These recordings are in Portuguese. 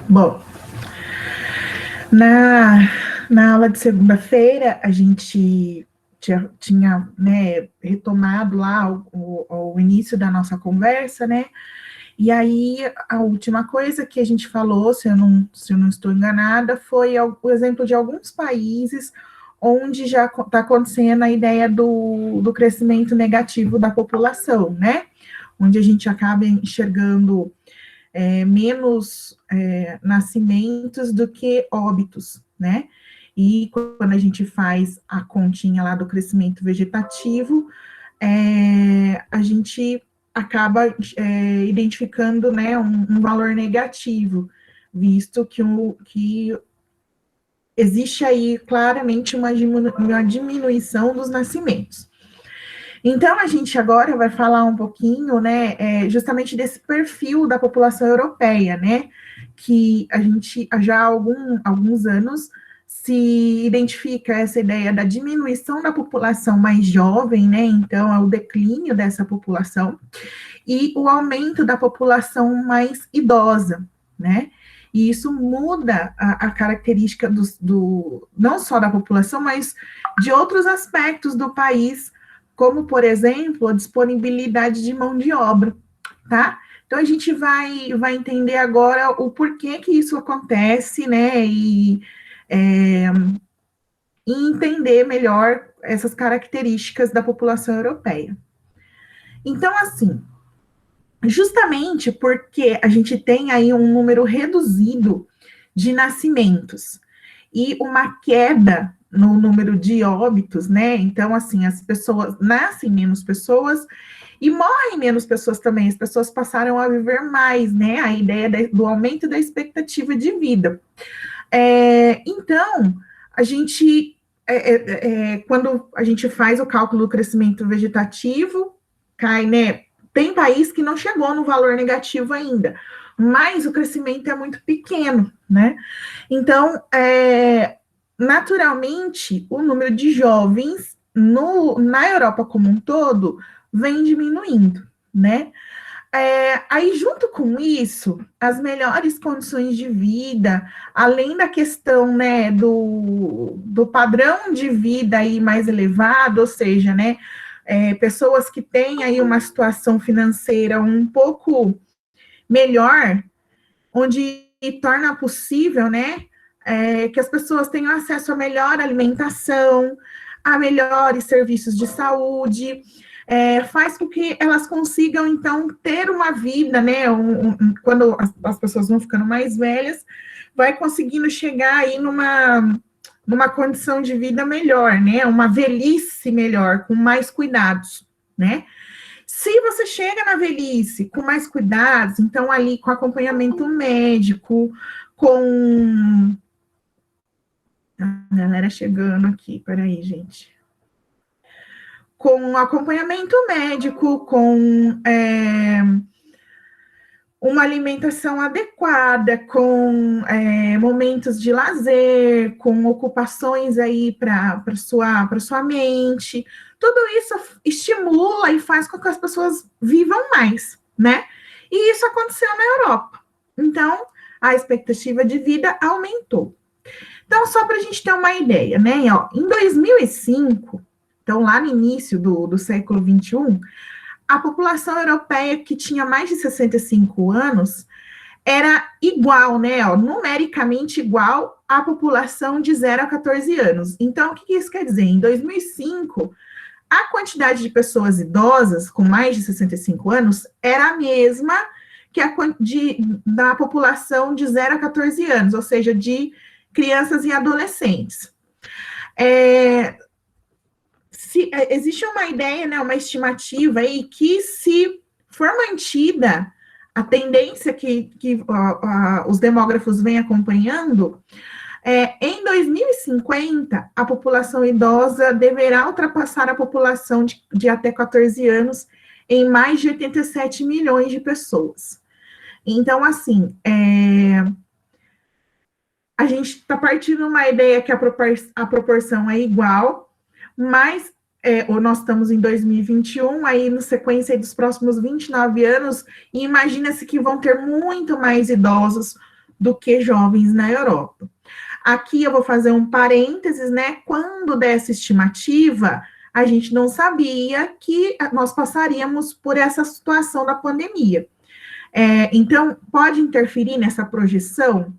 Bom, na, na aula de segunda-feira, a gente tinha, né, retomado lá o início da nossa conversa, né? E aí, a última coisa que a gente falou, se eu não estou enganada, foi o exemplo de alguns países onde já está acontecendo a ideia do crescimento negativo da população, né? Onde a gente acaba enxergando menos nascimentos do que óbitos, né? E quando a gente faz a continha lá do crescimento vegetativo, a gente acaba identificando, né, um valor negativo, visto que existe aí claramente uma diminuição dos nascimentos. Então, a gente agora vai falar um pouquinho, né, justamente desse perfil da população europeia, né, que a gente já há alguns anos se identifica essa ideia da diminuição da população mais jovem, né, então é o declínio dessa população, e o aumento da população mais idosa, né, e isso muda a característica não só da população, mas de outros aspectos do país, como, por exemplo, a disponibilidade de mão de obra, tá? Então, a gente vai entender agora o porquê que isso acontece, né, e entender melhor essas características da população europeia. Então, assim, justamente porque a gente tem aí um número reduzido de nascimentos e uma queda no número de óbitos, né? Então, assim, as pessoas nascem menos pessoas e morrem menos pessoas também. As pessoas passaram a viver mais, né? A ideia do aumento da expectativa de vida. Então, a gente, quando a gente faz o cálculo do crescimento vegetativo, cai, né? Tem país que não chegou no valor negativo ainda, mas o crescimento é muito pequeno, né? Então, naturalmente, o número de jovens na Europa como um todo vem diminuindo, né? Aí, junto com isso, as melhores condições de vida, além da questão, né, do padrão de vida aí mais elevado, ou seja, né, pessoas que têm aí uma situação financeira um pouco melhor, onde torna possível, né, que as pessoas tenham acesso a melhor alimentação, a melhores serviços de saúde, faz com que elas consigam, então, ter uma vida, né, quando as pessoas vão ficando mais velhas, vai conseguindo chegar aí numa condição de vida melhor, né, uma velhice melhor, com mais cuidados, né. Se você chega na velhice com mais cuidados, então ali com acompanhamento médico, com... A galera chegando aqui, peraí, gente. Com acompanhamento médico, com uma alimentação adequada, com momentos de lazer, com ocupações aí para sua mente, tudo isso estimula e faz com que as pessoas vivam mais, né? E isso aconteceu na Europa. Então, a expectativa de vida aumentou. Então, só para a gente ter uma ideia, né? Ó, em 2005, então lá no início do século XXI, a população europeia que tinha mais de 65 anos era igual, né, ó, numericamente igual à população de 0 a 14 anos. Então, o que isso quer dizer? Em 2005, a quantidade de pessoas idosas com mais de 65 anos era a mesma que da população de 0 a 14 anos, ou seja, de crianças e adolescentes. Existe uma ideia, né, uma estimativa aí, que se for mantida a tendência que os demógrafos vêm acompanhando, em 2050, a população idosa deverá ultrapassar a população de até 14 anos em mais de 87 milhões de pessoas. Então, assim, a gente está partindo de uma ideia que a proporção é igual, mas nós estamos em 2021, aí na sequência dos próximos 29 anos, e imagina-se que vão ter muito mais idosos do que jovens na Europa. Aqui eu vou fazer um parênteses, né? Quando dessa estimativa, a gente não sabia que nós passaríamos por essa situação da pandemia. Então, pode interferir nessa projeção?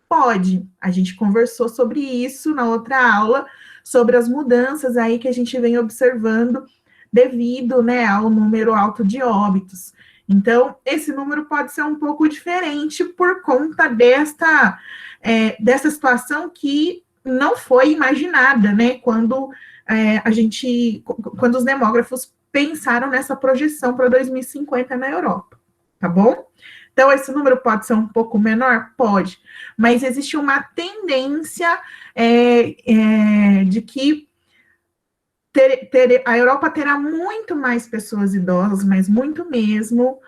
Pode. A gente conversou sobre isso na outra aula, sobre as mudanças aí que a gente vem observando devido, né, ao número alto de óbitos. Então, esse número pode ser um pouco diferente por conta dessa situação que não foi imaginada, né, quando quando os demógrafos pensaram nessa projeção para 2050 na Europa, tá bom? Então, esse número pode ser um pouco menor? Pode, mas existe uma tendência de que a Europa terá muito mais pessoas idosas, mas muito mesmo,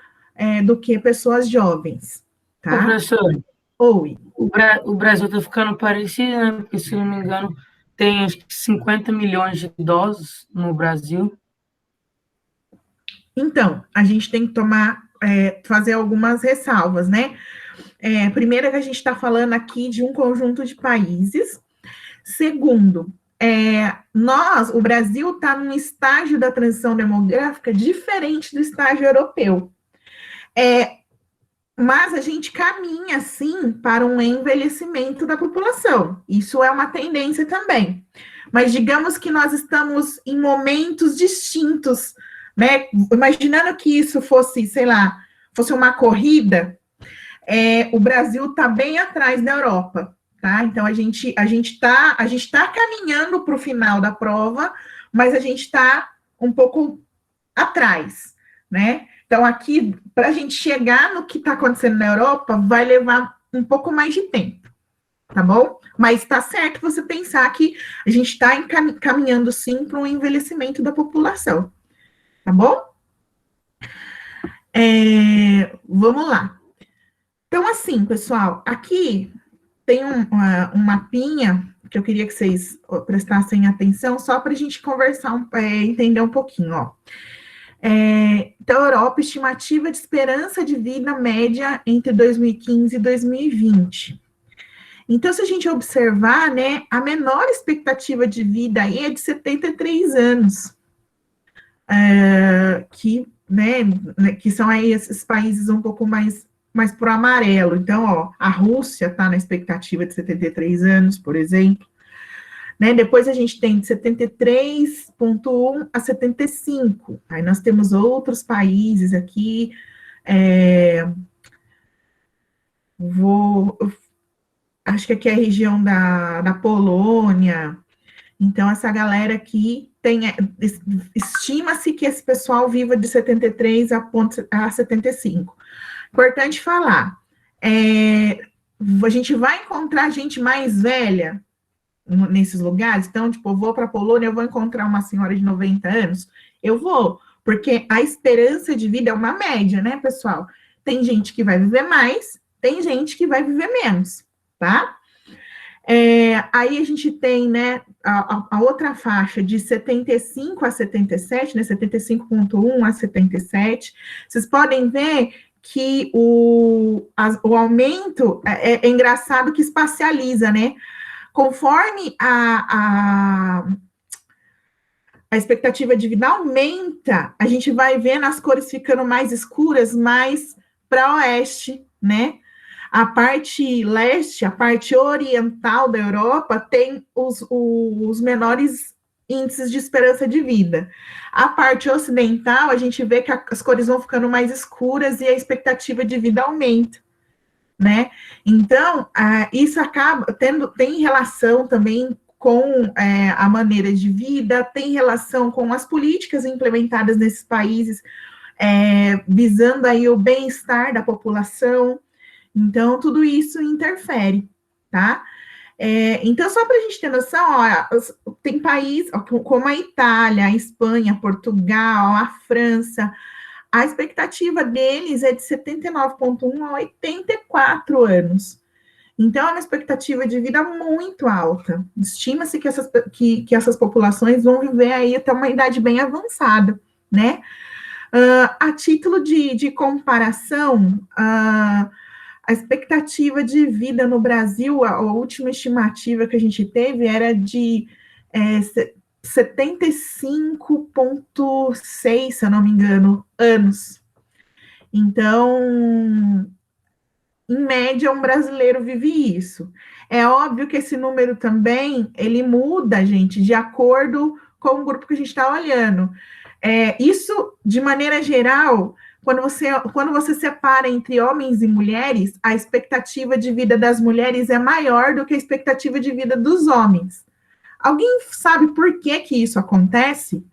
do que pessoas jovens, tá? Ô, professor, Oi. O Brasil está ficando parecido, né? Porque, se não me engano, tem acho que 50 milhões de idosos no Brasil. Então, a gente tem que fazer algumas ressalvas, né? Primeiro, que a gente está falando aqui de um conjunto de países. Segundo, o Brasil está num estágio da transição demográfica diferente do estágio europeu. Mas a gente caminha, sim, para um envelhecimento da população. Isso é uma tendência também. Mas digamos que nós estamos em momentos distintos, né? Imaginando que isso fosse, sei lá, fosse uma corrida, o Brasil está bem atrás da Europa, tá? Então a gente tá caminhando para o final da prova, mas a gente está um pouco atrás, né? Então, aqui, para a gente chegar no que está acontecendo na Europa, vai levar um pouco mais de tempo, tá bom? Mas está certo você pensar que a gente está caminhando, sim, para um envelhecimento da população, tá bom? Vamos lá. Então, assim, pessoal, aqui tem um mapinha que eu queria que vocês prestassem atenção, só para a gente conversar, entender um pouquinho, ó. Da Europa, estimativa de esperança de vida média entre 2015 e 2020. Então, se a gente observar, né, a menor expectativa de vida aí é de 73 anos, que são aí esses países um pouco mais para o amarelo. Então, ó, a Rússia está na expectativa de 73 anos, por exemplo. Né? Depois a gente tem de 73,1 a 75. Aí nós temos outros países aqui. Acho que aqui é a região da Polônia. Então, essa galera aqui estima-se que esse pessoal viva de 73 a 75. Importante falar, a gente vai encontrar gente mais velha nesses lugares. Então, tipo, eu vou para a Polônia, eu vou encontrar uma senhora de 90 anos? Eu vou, porque a esperança de vida é uma média, né, pessoal? Tem gente que vai viver mais, tem gente que vai viver menos, tá? Aí a gente tem, né, a outra faixa de 75 a 77, né, 75,1 a 77. Vocês podem ver que o aumento é engraçado que espacializa, né? Conforme a expectativa de vida aumenta, a gente vai vendo as cores ficando mais escuras, mais para oeste, né? A parte leste, a parte oriental da Europa, tem os menores índices de esperança de vida. A parte ocidental, a gente vê que as cores vão ficando mais escuras e a expectativa de vida aumenta, né? Então, isso tem relação também com a maneira de vida, tem relação com as políticas implementadas nesses países, visando aí o bem-estar da população. Então, tudo isso interfere, tá? Então, só para a gente ter noção, ó, tem país como a Itália, a Espanha, Portugal, a França, a expectativa deles é de 79,1 a 84 anos. Então, é uma expectativa de vida muito alta. Estima-se que essas populações vão viver aí até uma idade bem avançada, né? A título de comparação, A expectativa de vida no Brasil, a última estimativa que a gente teve era de 75,6, se eu não me engano, anos. Então, em média, um brasileiro vive isso. É óbvio que esse número também, ele muda, gente, de acordo com o grupo que a gente está olhando. Isso, de maneira geral, quando você separa entre homens e mulheres, a expectativa de vida das mulheres é maior do que a expectativa de vida dos homens. Alguém sabe por que que isso acontece?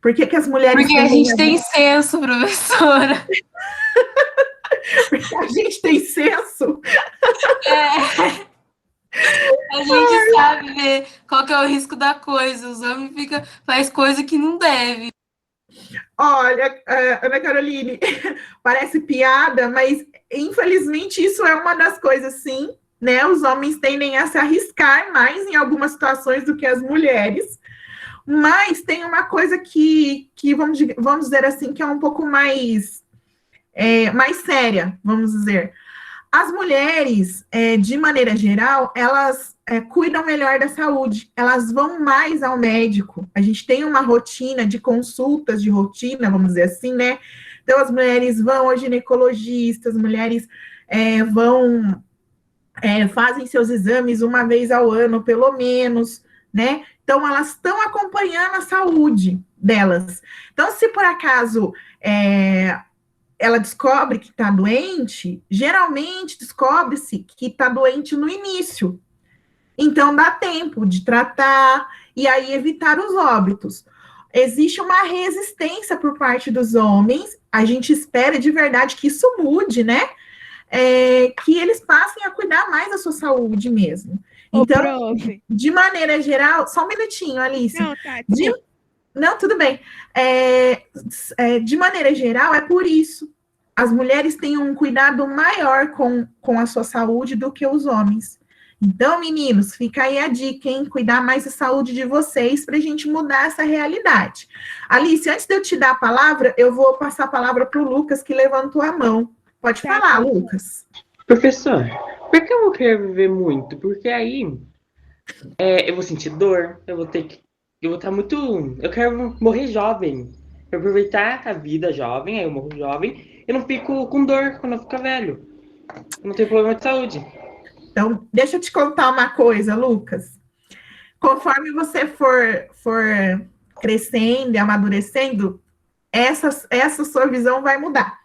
Por que que as mulheres... Porque a gente tem senso, professora. Porque a gente tem senso. A gente sabe ver qual que é o risco da coisa. Os homens faz coisa que não deve. Olha, Ana Caroline, parece piada, mas infelizmente isso é uma das coisas, sim, né? Os homens tendem a se arriscar mais em algumas situações do que as mulheres, mas tem uma coisa que vamos dizer assim, que é um pouco mais séria, vamos dizer. As mulheres, de maneira geral, elas cuidam melhor da saúde, elas vão mais ao médico. A gente tem uma rotina de consultas de rotina, vamos dizer assim, né? Então, as mulheres vão ao ginecologista, as mulheres fazem seus exames uma vez ao ano, pelo menos, né? Então, elas estão acompanhando a saúde delas. Então, se por acaso ela descobre que está doente, geralmente descobre-se que está doente no início. Então, dá tempo de tratar e aí evitar os óbitos. Existe uma resistência por parte dos homens, a gente espera de verdade que isso mude, né? Que eles passem a cuidar mais da sua saúde mesmo. Então, de maneira geral, só um minutinho, Alice. Não, tá. Não, tudo bem. De maneira geral, é por isso. As mulheres têm um cuidado maior com a sua saúde do que os homens. Então, meninos, fica aí a dica, hein? Cuidar mais da saúde de vocês para a gente mudar essa realidade. Alice, antes de eu te dar a palavra, eu vou passar a palavra para o Lucas, que levantou a mão. Pode falar, Lucas. Professor, por que eu vou querer viver muito? Porque aí eu vou sentir dor, eu vou estar muito... Eu quero morrer jovem. Eu aproveitar a vida jovem, aí eu morro jovem, eu não fico com dor quando eu ficar velho. Eu não tenho problema de saúde. Então, deixa eu te contar uma coisa, Lucas. Conforme você for crescendo e amadurecendo, essa sua visão vai mudar.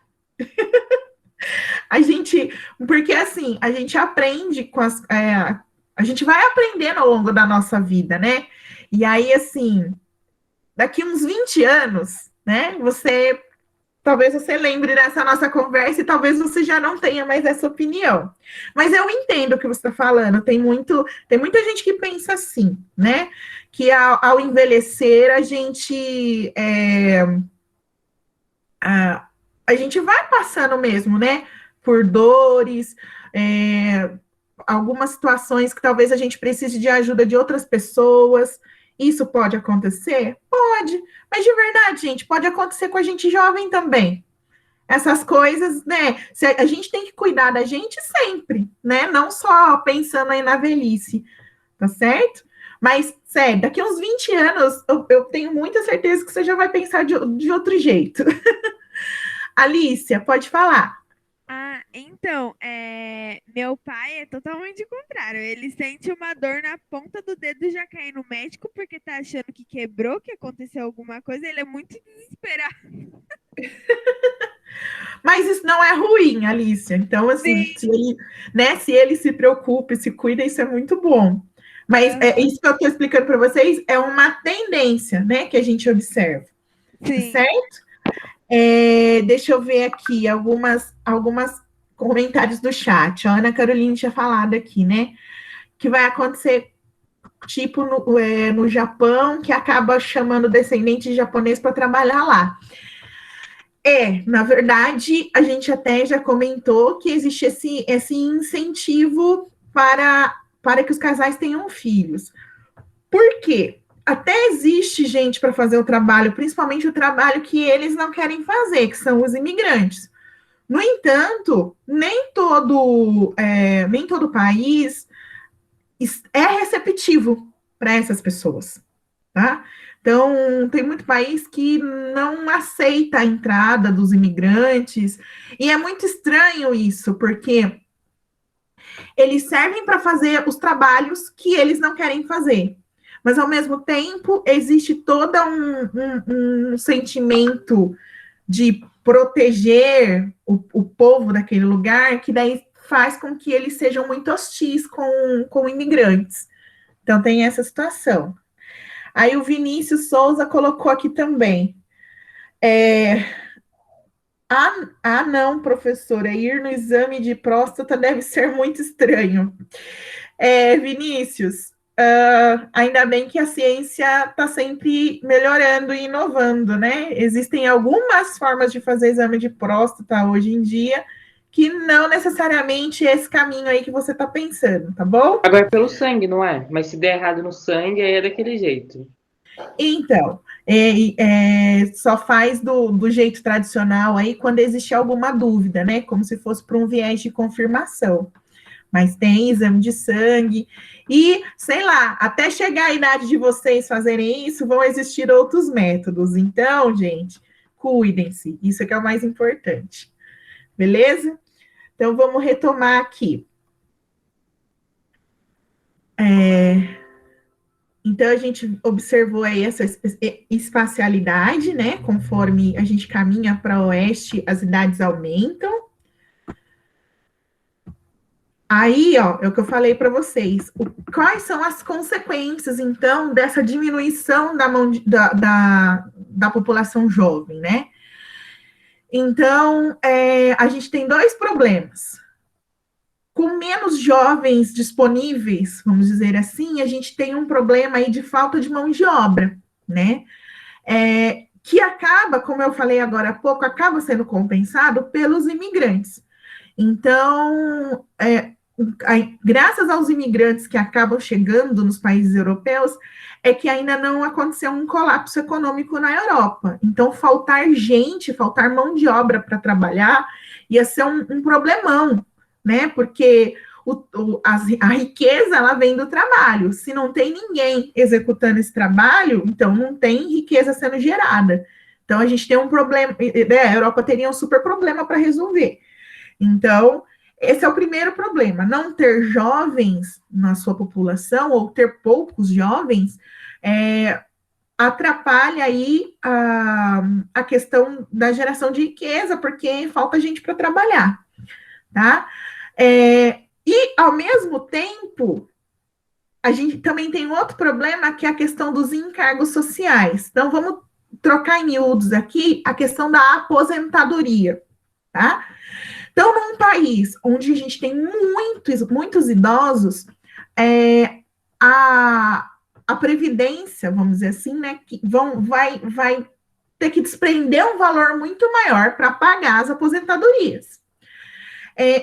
Porque assim, a gente aprende a gente vai aprendendo ao longo da nossa vida, né? E aí, assim, daqui uns 20 anos, né? Talvez você lembre dessa nossa conversa e talvez você já não tenha mais essa opinião. Mas eu entendo o que você está falando. Tem muita gente que pensa assim, né? Que ao envelhecer, a gente vai passando mesmo, né? Por dores, algumas situações que talvez a gente precise de ajuda de outras pessoas. Isso pode acontecer? Pode. Mas de verdade, gente, pode acontecer com a gente jovem também. Essas coisas, né? A gente tem que cuidar da gente sempre, né? Não só pensando aí na velhice, tá certo? Mas, sério, daqui uns 20 anos, eu tenho muita certeza que você já vai pensar de outro jeito. Alícia, pode falar. Então, meu pai é totalmente o contrário. Ele sente uma dor na ponta do dedo e já cai no médico porque tá achando que quebrou, que aconteceu alguma coisa. Ele é muito desesperado. Mas isso não é ruim, Alícia. Então, assim, se ele se preocupa e se cuida, isso é muito bom. Mas isso que eu estou explicando para vocês é uma tendência, né, que a gente observa. Sim. Certo? Deixa eu ver aqui algumas comentários do chat. A Ana Caroline tinha falado aqui, né? Que vai acontecer, tipo, no Japão, que acaba chamando descendente de japonês para trabalhar lá. Na verdade, a gente até já comentou que existe esse incentivo para que os casais tenham filhos. Por quê? Até existe gente para fazer o trabalho, principalmente o trabalho que eles não querem fazer, que são os imigrantes. No entanto, nem todo país é receptivo para essas pessoas, tá? Então, tem muito país que não aceita a entrada dos imigrantes, e é muito estranho isso, porque eles servem para fazer os trabalhos que eles não querem fazer. Mas, ao mesmo tempo, existe todo um sentimento de proteger o povo daquele lugar, que daí faz com que eles sejam muito hostis com imigrantes. Então, tem essa situação. Aí o Vinícius Souza colocou aqui também. Não, professora, ir no exame de próstata deve ser muito estranho. Vinícius, ainda bem que a ciência está sempre melhorando e inovando, né? Existem algumas formas de fazer exame de próstata hoje em dia, que não necessariamente é esse caminho aí que você está pensando, tá bom? Agora é pelo sangue, não é? Mas se der errado no sangue, aí é daquele jeito. Então, só faz do jeito tradicional aí quando existe alguma dúvida, né? Como se fosse para um viés de confirmação. Mas tem exame de sangue e, sei lá, até chegar a idade de vocês fazerem isso, vão existir outros métodos. Então, gente, cuidem-se. Isso é que é o mais importante. Beleza? Então, vamos retomar aqui. Então, a gente observou aí essa espacialidade, né? Conforme a gente caminha para o oeste, as idades aumentam. Aí, ó, é o que eu falei para vocês. Quais são as consequências, então, dessa diminuição da população jovem, né? Então, a gente tem dois problemas. Com menos jovens disponíveis, vamos dizer assim, a gente tem um problema aí de falta de mão de obra, né? Que acaba, como eu falei agora há pouco, acaba sendo compensado pelos imigrantes. Então, graças aos imigrantes que acabam chegando nos países europeus, é que ainda não aconteceu um colapso econômico na Europa. Então, faltar mão de obra para trabalhar, ia ser um problemão, né? Porque a riqueza, ela vem do trabalho. Se não tem ninguém executando esse trabalho, então não tem riqueza sendo gerada. Então, a gente tem um problema, né? A Europa teria um super problema para resolver. Então, esse é o primeiro problema. Não ter jovens na sua população, ou ter poucos jovens, atrapalha aí a questão da geração de riqueza, porque falta gente para trabalhar, tá? E, ao mesmo tempo, a gente também tem outro problema, que é a questão dos encargos sociais. Então, vamos trocar em miúdos aqui a questão da aposentadoria, tá? Então, num país onde a gente tem muitos idosos, a previdência, vamos dizer assim, né, que vai ter que desprender um valor muito maior para pagar as aposentadorias.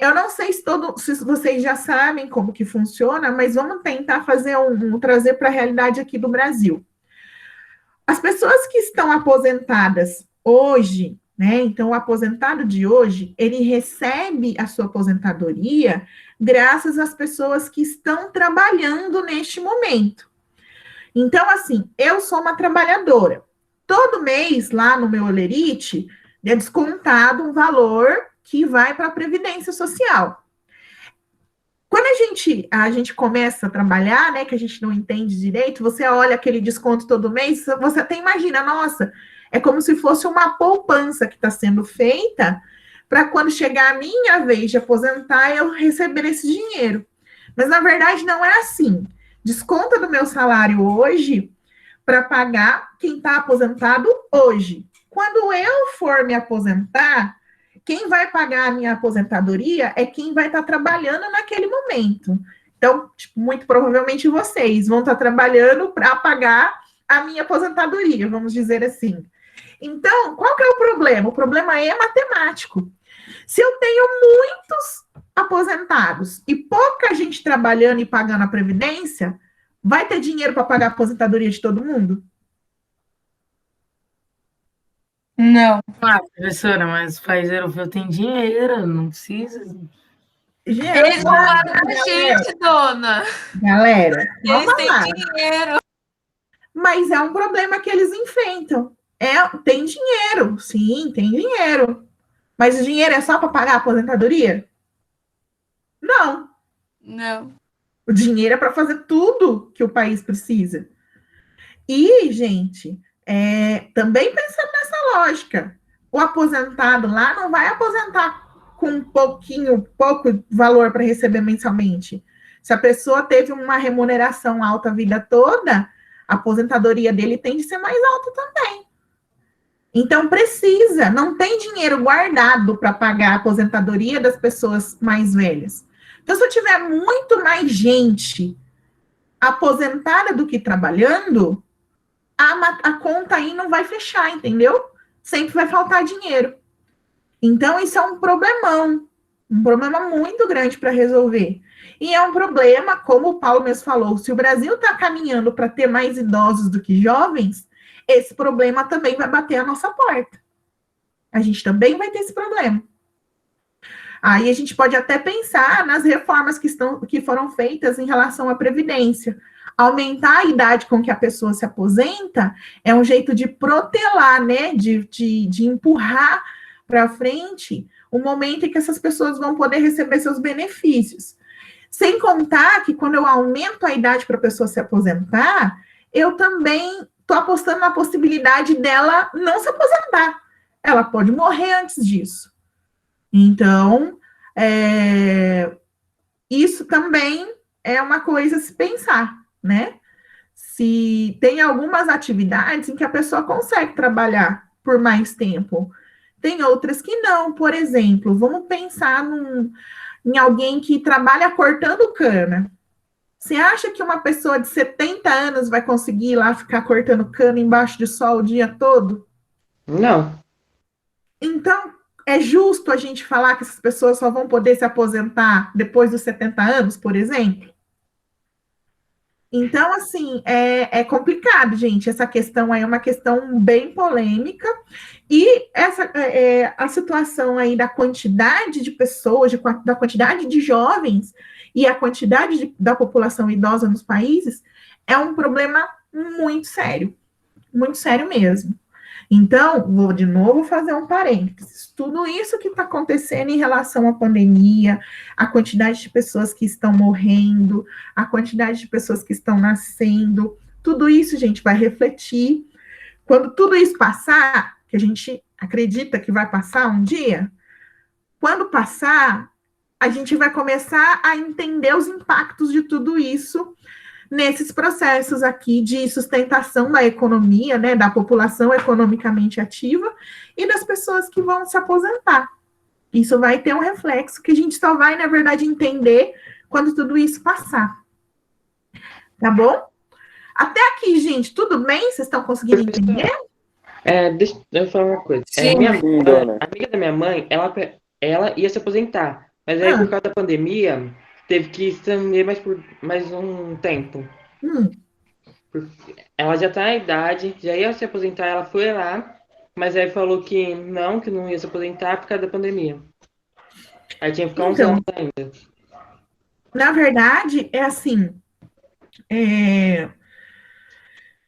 Eu não sei se vocês já sabem como que funciona, mas vamos tentar trazer para a realidade aqui do Brasil. As pessoas que estão aposentadas hoje, né? Então, o aposentado de hoje, ele recebe a sua aposentadoria graças às pessoas que estão trabalhando neste momento. Então, assim, eu sou uma trabalhadora. Todo mês, lá no meu Olerite, é descontado um valor que vai para a Previdência Social. Quando a gente começa a trabalhar, né, que a gente não entende direito, você olha aquele desconto todo mês, você até imagina, nossa, é como se fosse uma poupança que está sendo feita para quando chegar a minha vez de aposentar, eu receber esse dinheiro. Mas, na verdade, não é assim. Desconta do meu salário hoje para pagar quem está aposentado hoje. Quando eu for me aposentar, quem vai pagar a minha aposentadoria é quem vai estar trabalhando naquele momento. Então, muito provavelmente vocês vão estar trabalhando para pagar a minha aposentadoria, vamos dizer assim. Então, qual que é o problema? O problema é matemático. Se eu tenho muitos aposentados e pouca gente trabalhando e pagando a previdência, vai ter dinheiro para pagar a aposentadoria de todo mundo? Não. Ah, professora, mas faz europeu tem dinheiro, não precisa. Eles Gente, roubaram da gente, dona. galera, Eles calma têm lá. dinheiro. Mas é um problema que eles enfrentam. Tem dinheiro, sim, tem dinheiro. Mas o dinheiro é só para pagar a aposentadoria? Não. Não. O dinheiro é para fazer tudo que o país precisa. E, gente, também pensando nessa lógica, o aposentado lá não vai aposentar com pouco valor para receber mensalmente. Se a pessoa teve uma remuneração alta a vida toda, a aposentadoria dele tem de ser mais alta também. Então, precisa, não tem dinheiro guardado para pagar a aposentadoria das pessoas mais velhas. Então, se eu tiver muito mais gente aposentada do que trabalhando, a conta aí não vai fechar, entendeu? Sempre vai faltar dinheiro. Então, isso é um problema muito grande para resolver. E é um problema, como o Paulo mesmo falou, se o Brasil está caminhando para ter mais idosos do que jovens, esse problema também vai bater a nossa porta. A gente também vai ter esse problema. Aí a gente pode até pensar nas reformas que foram feitas em relação à Previdência. Aumentar a idade com que a pessoa se aposenta é um jeito de protelar, né? De empurrar para frente o momento em que essas pessoas vão poder receber seus benefícios. Sem contar que quando eu aumento a idade para a pessoa se aposentar, eu também estou apostando na possibilidade dela não se aposentar. Ela pode morrer antes disso. Então, isso também é uma coisa a se pensar, né? Se tem algumas atividades em que a pessoa consegue trabalhar por mais tempo, tem outras que não. Por exemplo, vamos pensar em alguém que trabalha cortando cana. Você acha que uma pessoa de 70 anos vai conseguir ir lá ficar cortando cana embaixo de sol o dia todo? Não. Então, é justo a gente falar que essas pessoas só vão poder se aposentar depois dos 70 anos, por exemplo? Então, assim, é complicado, gente. Essa questão aí é uma questão bem polêmica. E a situação aí da quantidade de pessoas, da quantidade de jovens e a quantidade da população idosa nos países é um problema muito sério mesmo. Então, vou de novo fazer um parênteses. Tudo isso que está acontecendo em relação à pandemia, a quantidade de pessoas que estão morrendo, a quantidade de pessoas que estão nascendo, tudo isso, gente, vai refletir. Quando tudo isso passar, que a gente acredita que vai passar um dia, quando passar, a gente vai começar a entender os impactos de tudo isso nesses processos aqui de sustentação da economia, né, da população economicamente ativa e das pessoas que vão se aposentar. Isso vai ter um reflexo que a gente só vai, na verdade, entender quando tudo isso passar. Tá bom? Até aqui, gente, tudo bem? Vocês estão conseguindo entender? Deixa eu falar uma coisa. Sim. A amiga da minha mãe, ela ia se aposentar, mas aí por causa da pandemia, teve que estender por mais um tempo. Ela já tá na idade, já ia se aposentar, ela foi lá, mas aí falou que não ia se aposentar por causa da pandemia. Aí tinha que ficar uns anos ainda. Na verdade, é assim,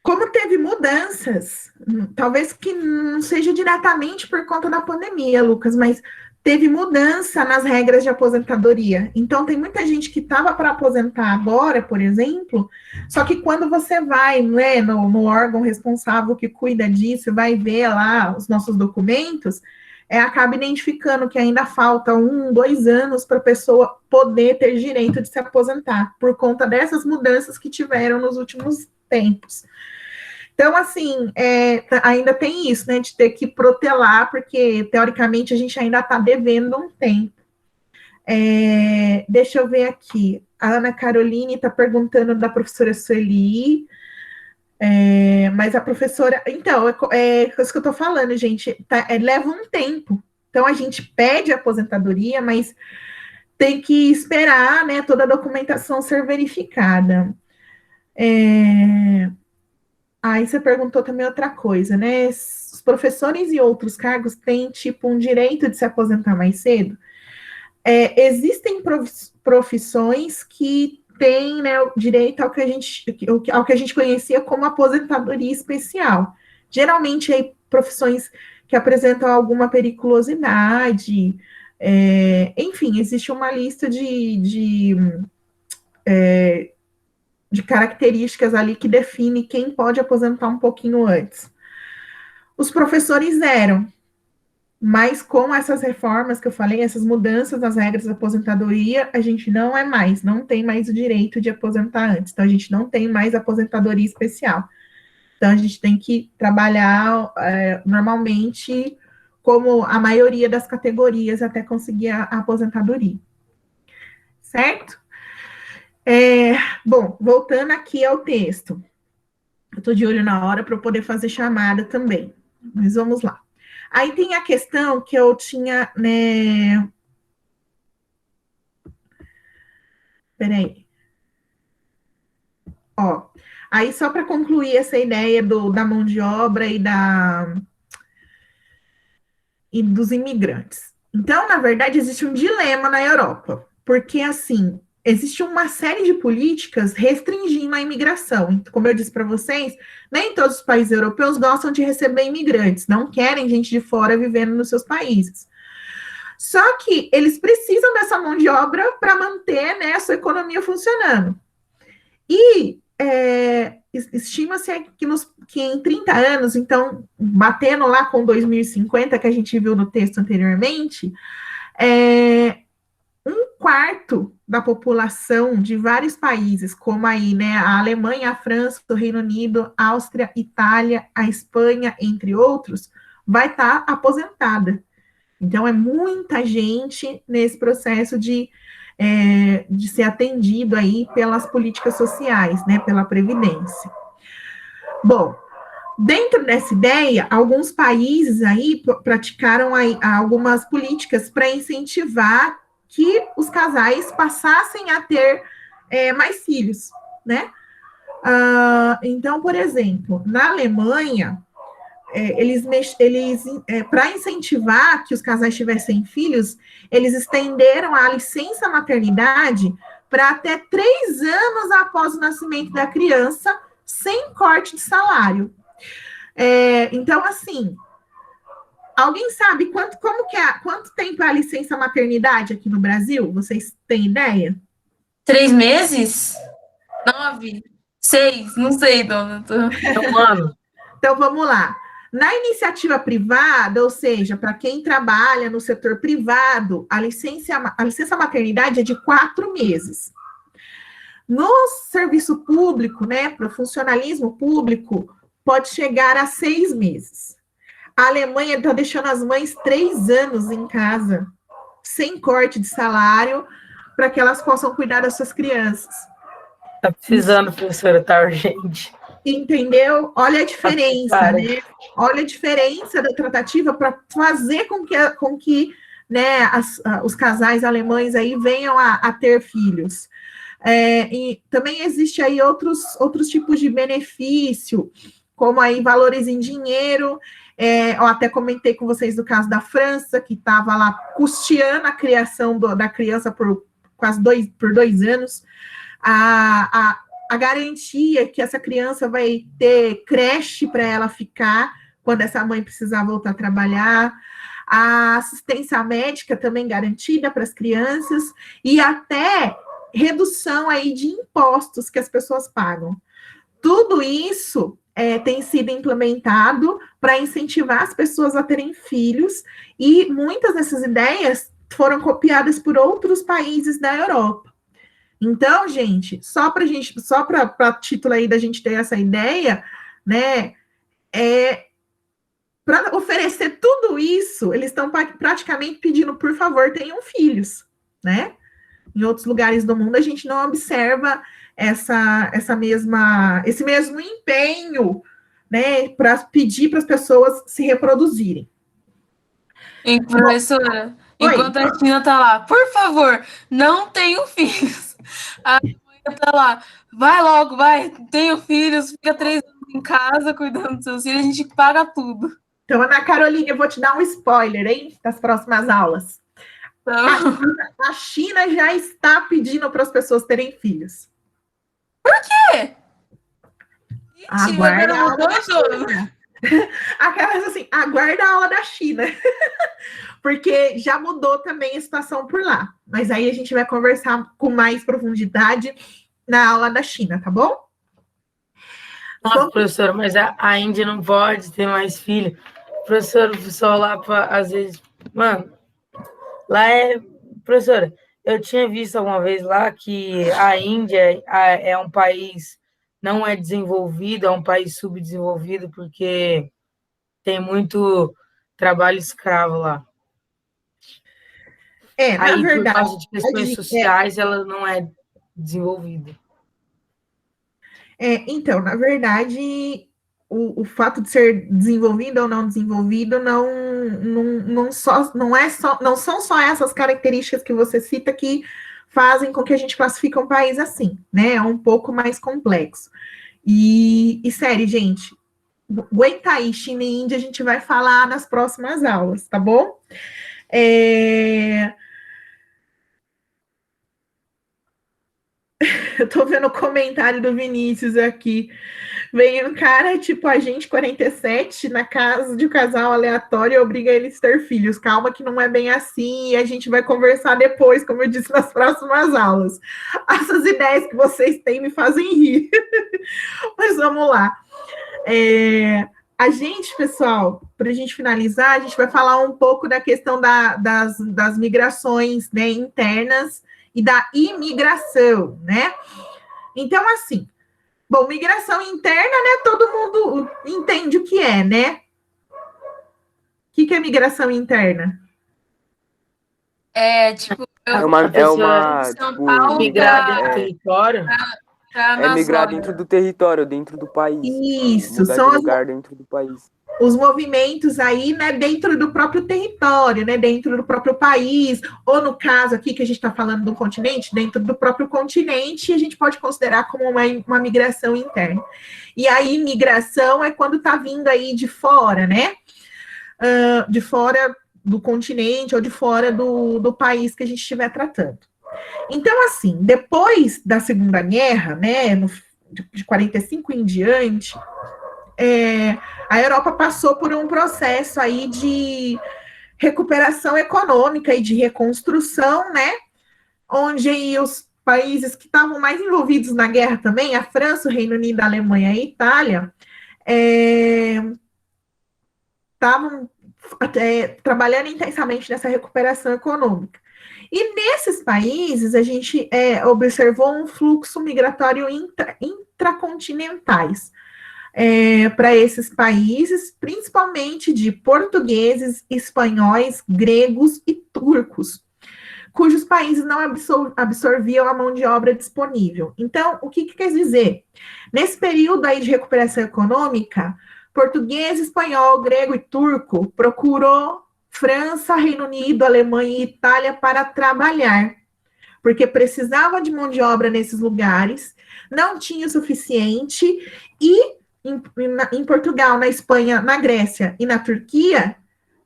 como teve mudanças, talvez que não seja diretamente por conta da pandemia, Lucas, mas teve mudança nas regras de aposentadoria. Então, tem muita gente que estava para aposentar agora, por exemplo, só que quando você vai, né, no órgão responsável que cuida disso, vai ver lá os nossos documentos, acaba identificando que ainda falta 1, 2 anos para a pessoa poder ter direito de se aposentar, por conta dessas mudanças que tiveram nos últimos tempos. Então, assim, ainda tem isso, né, de ter que protelar, porque, teoricamente, a gente ainda está devendo um tempo. Deixa eu ver aqui. A Ana Caroline está perguntando da professora Sueli, mas a professora... Então, é isso que eu estou falando, gente, leva um tempo. Então, a gente pede a aposentadoria, mas tem que esperar, né, toda a documentação ser verificada. Aí você perguntou também outra coisa, né? Os professores e outros cargos têm, tipo, um direito de se aposentar mais cedo? Existem profissões que têm, né, o direito ao que a gente conhecia como aposentadoria especial. Geralmente, aí, profissões que apresentam alguma periculosidade, enfim, existe uma lista de características ali que define quem pode aposentar um pouquinho antes. Os professores eram, mas com essas reformas que eu falei, essas mudanças nas regras da aposentadoria, a gente não tem mais o direito de aposentar antes. Então, a gente não tem mais aposentadoria especial. Então, a gente tem que trabalhar normalmente como a maioria das categorias até conseguir a aposentadoria. Certo? Bom, voltando aqui ao texto. Eu estou de olho na hora para eu poder fazer chamada também. Mas vamos lá. Aí tem a questão que eu tinha, né? Peraí. Ó, aí só para concluir essa ideia da mão de obra e dos imigrantes. Então, na verdade, existe um dilema na Europa, porque assim, existe uma série de políticas restringindo a imigração. Como eu disse para vocês, nem todos os países europeus gostam de receber imigrantes, não querem gente de fora vivendo nos seus países. Só que eles precisam dessa mão de obra para manter, né, a sua economia funcionando. E estima-se que em 30 anos, então, batendo lá com 2050, que a gente viu no texto anteriormente, um quarto da população de vários países, como aí, né, a Alemanha, a França, o Reino Unido, a Áustria, Itália, a Espanha, entre outros, vai estar aposentada. Então, é muita gente nesse processo de ser atendido aí pelas políticas sociais, né, pela Previdência. Bom, dentro dessa ideia, alguns países aí praticaram aí algumas políticas para incentivar que os casais passassem a ter mais filhos, né? Então, por exemplo, na Alemanha, para incentivar que os casais tivessem filhos, eles estenderam a licença maternidade para até 3 anos após o nascimento da criança, sem corte de salário. Então, assim, alguém sabe quanto tempo é a licença maternidade aqui no Brasil? Vocês têm ideia? 3 meses? 9? 6? Não sei, dona. É um ano. Então, vamos lá. Na iniciativa privada, ou seja, para quem trabalha no setor privado, a licença maternidade é de 4 meses. No serviço público, né, para o funcionalismo público, pode chegar a 6 meses. A Alemanha está deixando as mães 3 anos em casa, sem corte de salário, para que elas possam cuidar das suas crianças. Tá precisando, professora, tá urgente. Entendeu? Olha a diferença, né? Olha a diferença da tratativa para fazer com que né, os casais alemães aí venham a ter filhos. E também existe aí outros tipos de benefício, como aí valores em dinheiro. Eu até comentei com vocês do caso da França, que estava lá custeando a criação da criança por 2 anos. A garantia que essa criança vai ter creche para ela ficar quando essa mãe precisar voltar a trabalhar, a assistência médica também garantida para as crianças e até redução aí de impostos que as pessoas pagam. Tudo isso tem sido implementado para incentivar as pessoas a terem filhos e muitas dessas ideias foram copiadas por outros países da Europa. Então, gente, só para título aí da gente ter essa ideia, né, para oferecer tudo isso, eles estão praticamente pedindo, por favor, tenham filhos, né? Em outros lugares do mundo, a gente não observa esse mesmo empenho, né, para pedir para as pessoas se reproduzirem. Professora, enquanto a Tina tá lá, por favor, não tenham filhos. A mãe tá lá, vai logo, vai, tenho filhos, fica 3 anos em casa cuidando dos seus filhos, a gente paga tudo. Então, Ana Carolina, eu vou te dar um spoiler, hein, das próximas aulas. Então, A China já está pedindo para as pessoas terem filhos. mentira, Aguarda a não aula mudou da tudo. China. Aquelas assim, aguarda a aula da China. Porque já mudou também a situação por lá. Mas aí a gente vai conversar com mais profundidade na aula da China, tá bom? Nossa, professora, mas a Índia não pode ter mais filho. Professora, o pessoal lá, às vezes... Mano, lá é... Professora, eu tinha visto alguma vez lá que a Índia é um país... Não é desenvolvido, é um país subdesenvolvido, porque tem muito trabalho escravo lá. Na Aí, por verdade, causa de questões sociais, ela não é desenvolvida. então, na verdade, o fato de ser desenvolvido ou não desenvolvido não são só essas características que você cita que fazem com que a gente classifique um país assim, né? É um pouco mais complexo. E sério, gente, aguenta aí, China e Índia, a gente vai falar nas próximas aulas, tá bom? Eu tô vendo o comentário do Vinícius aqui. Vem um cara, tipo, agente 47, na casa de um casal aleatório e obriga eles a ter filhos. Calma que não é bem assim, e a gente vai conversar depois, como eu disse, nas próximas aulas. Essas ideias que vocês têm me fazem rir. Mas vamos lá. A gente, pessoal, para a gente finalizar, a gente vai falar um pouco da questão das migrações, né, internas e da imigração, né? Então, assim, bom, migração interna, né? Todo mundo entende o que é, né? O que é migração interna? Tipo, É uma São tipo, Paulo Migrar pra, dentro do território? pra migrar Amazônia. dentro do território, dentro do país. Isso, Mudar são de lugar dentro do país. os movimentos aí, né, dentro do próprio território, né, dentro do próprio país, ou no caso aqui que a gente está falando do continente, dentro do próprio continente, a gente pode considerar como uma migração interna. E aí, migração é quando está vindo aí de fora, né, de fora do continente ou de fora do país que a gente estiver tratando. Então, assim, depois da Segunda Guerra, né, de 45 em diante, a Europa passou por um processo aí de recuperação econômica e de reconstrução, né? Onde aí os países que estavam mais envolvidos na guerra também, a França, o Reino Unido, a Alemanha e a Itália, estavam trabalhando intensamente nessa recuperação econômica. E nesses países, a gente observou um fluxo migratório intracontinentais. Para esses países, principalmente de portugueses, espanhóis, gregos e turcos, cujos países não absorviam a mão de obra disponível. Então, o que quer dizer? Nesse período aí de recuperação econômica, português, espanhol, grego e turco procurou França, Reino Unido, Alemanha e Itália para trabalhar, porque precisava de mão de obra nesses lugares, não tinha o suficiente e em Portugal, na Espanha, na Grécia e na Turquia,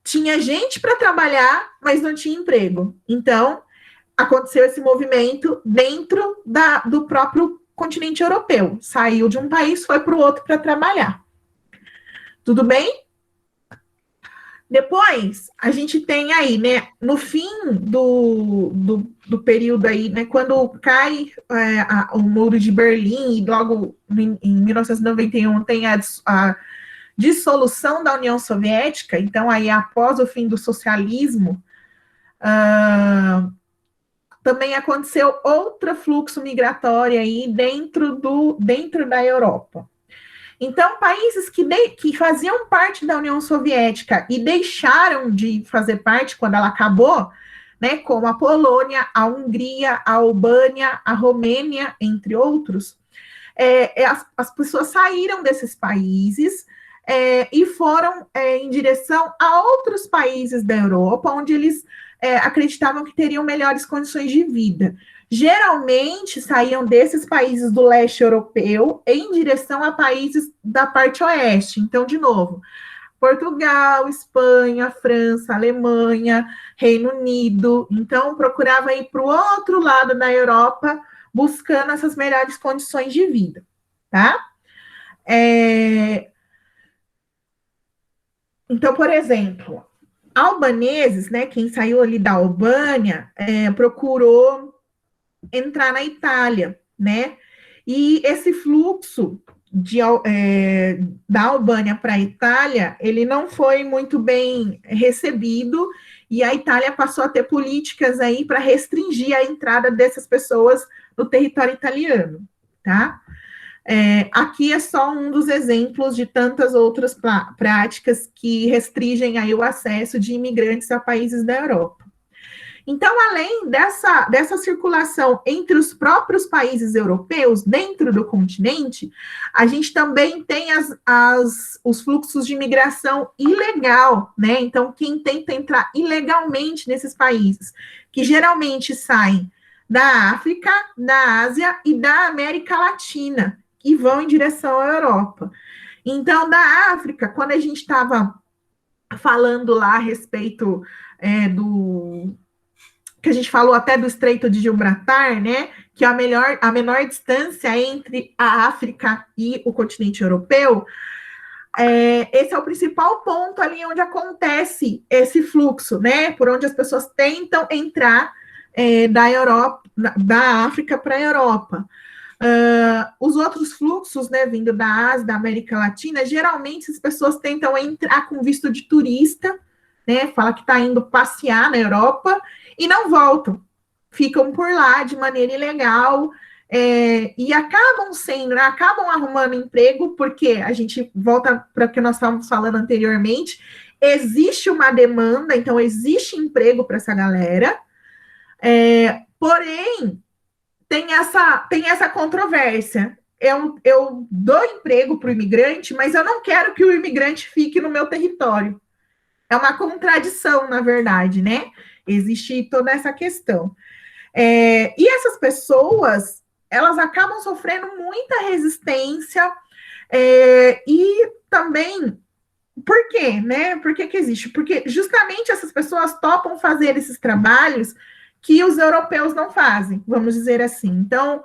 tinha gente para trabalhar, mas não tinha emprego. Então, aconteceu esse movimento dentro do próprio continente europeu. Saiu de um país, foi para o outro para trabalhar. Tudo bem? Depois, a gente tem aí, né, no fim do período aí, né, quando cai o Muro de Berlim, e logo em 1991 tem a dissolução da União Soviética, então aí após o fim do socialismo, também aconteceu outro fluxo migratório aí dentro da Europa. Então, países que faziam parte da União Soviética e deixaram de fazer parte quando ela acabou, né, como a Polônia, a Hungria, a Albânia, a Romênia, entre outros, as pessoas saíram desses países e foram em direção a outros países da Europa, onde eles acreditavam que teriam melhores condições de vida. Geralmente saíam desses países do leste europeu em direção a países da parte oeste. Então, de novo, Portugal, Espanha, França, Alemanha, Reino Unido. Então, procurava ir para o outro lado da Europa, buscando essas melhores condições de vida, tá? Então, por exemplo, albaneses, né, quem saiu ali da Albânia, procurou entrar na Itália, né? E esse fluxo da Albânia para a Itália, ele não foi muito bem recebido, e a Itália passou a ter políticas aí para restringir a entrada dessas pessoas no território italiano, tá? Aqui é só um dos exemplos de tantas outras práticas que restringem aí o acesso de imigrantes a países da Europa. Então, além dessa circulação entre os próprios países europeus, dentro do continente, a gente também tem os fluxos de imigração ilegal, né? Então, quem tenta entrar ilegalmente nesses países, que geralmente saem da África, da Ásia e da América Latina, que vão em direção à Europa. Então, da África, quando a gente estava falando lá a respeito que a gente falou até do Estreito de Gibraltar, né, que é a menor distância entre a África e o continente europeu, esse é o principal ponto ali onde acontece esse fluxo, né, por onde as pessoas tentam entrar da África para a Europa. Os outros fluxos, né, vindo da Ásia, da América Latina, geralmente as pessoas tentam entrar com visto de turista, né, fala que está indo passear na Europa e não voltam, ficam por lá de maneira ilegal e acabam arrumando emprego, porque a gente volta para o que nós estávamos falando anteriormente, existe uma demanda, então existe emprego para essa galera, porém, tem essa controvérsia. Eu dou emprego para o imigrante, mas eu não quero que o imigrante fique no meu território. É uma contradição, na verdade, né? Existe toda essa questão. E essas pessoas, elas acabam sofrendo muita resistência e também... Por quê, né? Por que existe? Porque justamente essas pessoas topam fazer esses trabalhos que os europeus não fazem, vamos dizer assim. Então,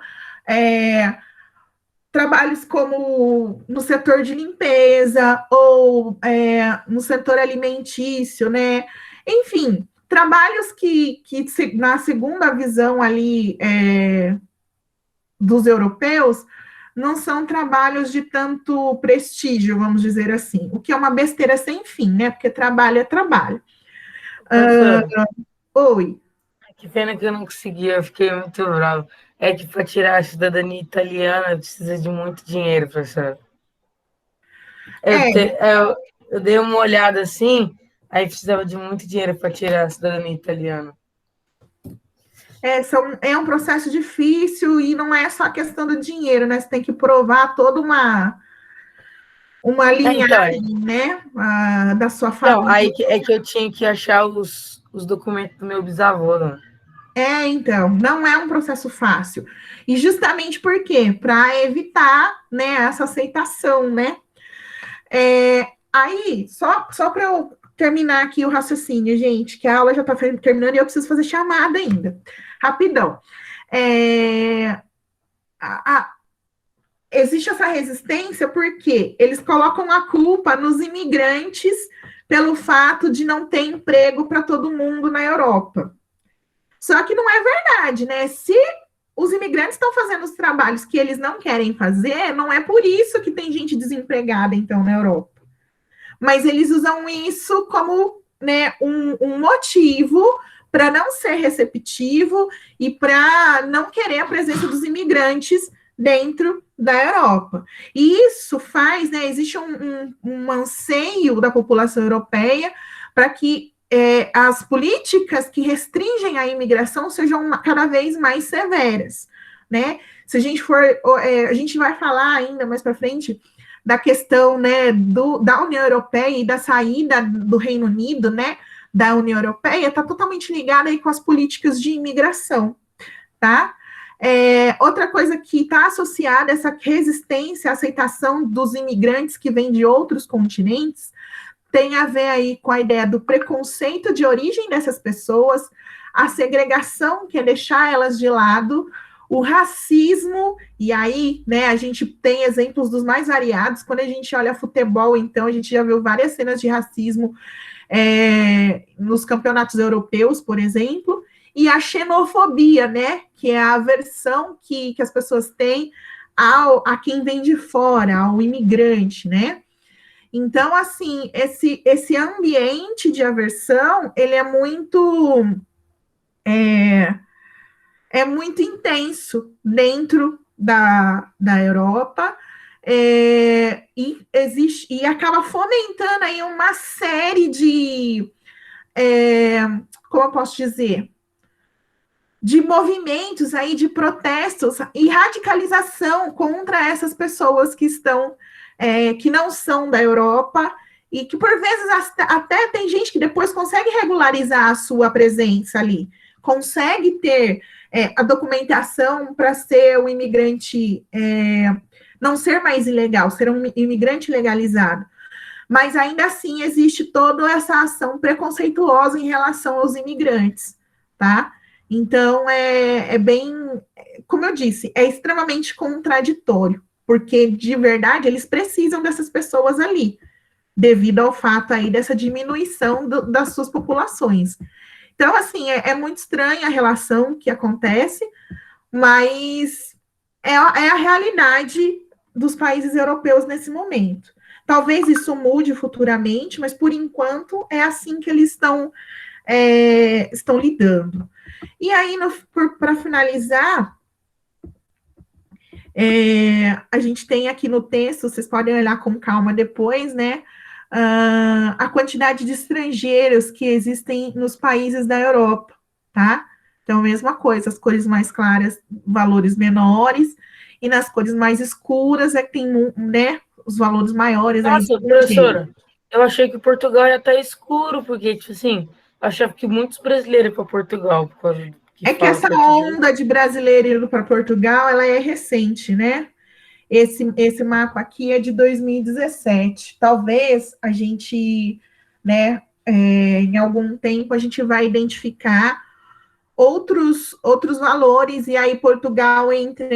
trabalhos como no setor de limpeza ou no setor alimentício, né? Enfim, trabalhos que na segunda visão ali dos europeus, não são trabalhos de tanto prestígio, vamos dizer assim, o que é uma besteira sem fim, né? Porque trabalho é trabalho. Oi. Que pena que eu não consegui, eu fiquei muito bravo. É que para tirar a cidadania italiana precisa de muito dinheiro, professor. Eu dei uma olhada assim, aí precisava de muito dinheiro para tirar a cidadania italiana. É um processo difícil e não é só questão do dinheiro, né? Você tem que provar toda uma linhagem, né? Da sua família. Não, aí é que eu tinha que achar os documentos do meu bisavô, né? Então, não é um processo fácil. E justamente por quê? Para evitar, né, essa aceitação, né? Aí, só para eu terminar aqui o raciocínio, gente, que a aula já está terminando e eu preciso fazer chamada ainda. Rapidão. Existe essa resistência porque eles colocam a culpa nos imigrantes pelo fato de não ter emprego para todo mundo na Europa. Só que não é verdade, né? Se os imigrantes estão fazendo os trabalhos que eles não querem fazer, não é por isso que tem gente desempregada, então, na Europa. Mas eles usam isso como, né, um motivo para não ser receptivo e para não querer a presença dos imigrantes dentro da Europa. E isso faz, né, existe um anseio da população europeia para que as políticas que restringem a imigração sejam cada vez mais severas, né? Se a gente a gente vai falar ainda mais para frente da questão, né, da União Europeia e da saída do Reino Unido, né, da União Europeia, está totalmente ligada aí com as políticas de imigração, tá? Outra coisa que está associada a essa resistência à aceitação dos imigrantes que vêm de outros continentes tem a ver aí com a ideia do preconceito de origem dessas pessoas, a segregação, que é deixar elas de lado, o racismo, e aí, né, a gente tem exemplos dos mais variados. Quando a gente olha futebol, então, a gente já viu várias cenas de racismo nos campeonatos europeus, por exemplo, e a xenofobia, né, que é a aversão que as pessoas têm a quem vem de fora, ao imigrante, né? Então, assim, esse ambiente de aversão, ele é muito intenso dentro da Europa, e acaba fomentando aí uma série de, como eu posso dizer, de movimentos aí, de protestos e radicalização contra essas pessoas que estão, que não são da Europa, e que por vezes até tem gente que depois consegue regularizar a sua presença ali, consegue ter a documentação para ser um imigrante, não ser mais ilegal, ser um imigrante legalizado. Mas ainda assim existe toda essa ação preconceituosa em relação aos imigrantes, tá? Então, é bem, como eu disse, é extremamente contraditório, porque, de verdade, eles precisam dessas pessoas ali, devido ao fato aí dessa diminuição das suas populações. Então, assim, é muito estranha a relação que acontece, mas é a realidade dos países europeus nesse momento. Talvez isso mude futuramente, mas, por enquanto, é assim que eles estão lidando. E aí, para finalizar, a gente tem aqui no texto, vocês podem olhar com calma depois, né? A quantidade de estrangeiros que existem nos países da Europa, tá? Então, mesma coisa, as cores mais claras, valores menores, e nas cores mais escuras é que tem, né, os valores maiores. Nossa, professora, eu achei que Portugal ia estar escuro, porque, tipo assim, eu achava que muitos brasileiros iam para Portugal, por causa que essa onda de brasileiro indo para Portugal, ela é recente, né? Esse mapa aqui é de 2017. Talvez a gente, né, em algum tempo, a gente vai identificar outros valores, e aí Portugal entra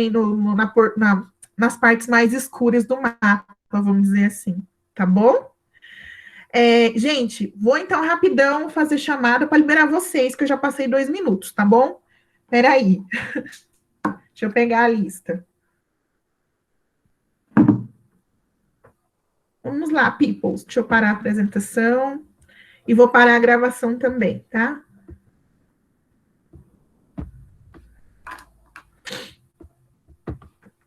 nas partes mais escuras do mapa, vamos dizer assim, tá bom? Gente, vou então rapidão fazer chamada para liberar vocês, que eu já passei 2 minutos, tá bom? Peraí. Deixa eu pegar a lista. Vamos lá, peoples. Deixa eu parar a apresentação e vou parar a gravação também, tá?